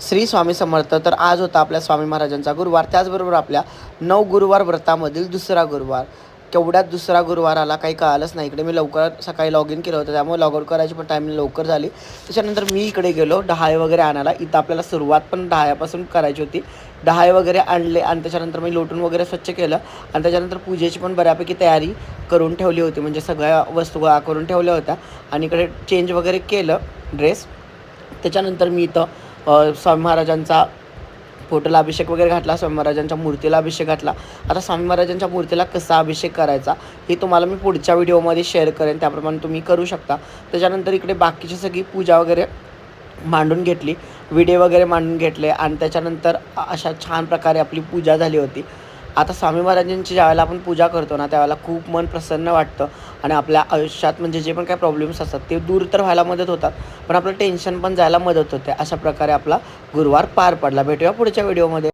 श्री स्वामी समर्थ. तर आज होता आपल्या स्वामी महाराजांचा गुरुवार, त्याचबरोबर आपल्या 9 गुरुवार व्रतामधील दुसरा गुरुवार. केवढ्यात दुसरा गुरुवार आला काही कळालंच नाही. इकडे मी लवकर सकाळी लॉग इन केलं होतं, त्यामुळे लॉग आउट करायची पण टायमिंग लवकर झाली. त्याच्यानंतर मी इकडे गेलो डहाळे वगैरे आणायला. इथं आपल्याला सुरुवात पण डहाळ्यापासून करायची होती. डहाळे वगैरे आणले आणि त्याच्यानंतर मी लोटून वगैरे स्वच्छ केलं आणि त्याच्यानंतर पूजेची पण बऱ्यापैकी तयारी करून ठेवली होती, म्हणजे सगळ्या वस्तू गोळा करून ठेवल्या होत्या आणि इकडे चेंज वगैरे केलं ड्रेस. त्याच्यानंतर मी इथं स्वामी महाराजांचा फोटोला अभिषेक वगैरे घातला, स्वामी महाराजांच्या मूर्तीला अभिषेक घातला. आता स्वामी महाराजांच्या मूर्तीला कसा अभिषेक करायचा हे तुम्हाला मी पुढच्या व्हिडिओमध्ये शेअर करेन, त्याप्रमाणे तुम्ही करू शकता. त्याच्यानंतर इकडे बाकीची सगळी पूजा वगैरे मांडून घेतली, विडे वगैरे मांडून घेतले आणि त्याच्यानंतर अशा छान प्रकारे आपली पूजा झाली होती. आता स्वामी महाराजांची ज्यावेळेला आपण पूजा करतो ना, त्यावेळेला खूप मन प्रसन्न वाटतं आणि आपल्या आयुष्यात म्हणजे जे पण काही प्रॉब्लेम्स असतात ते दूर तर व्हायला मदत होतात, पण आपलं टेन्शन पण जायला मदत होते. अशा प्रकारे आपला गुरुवार पार पडला. भेटूया पुढच्या व्हिडिओमध्ये.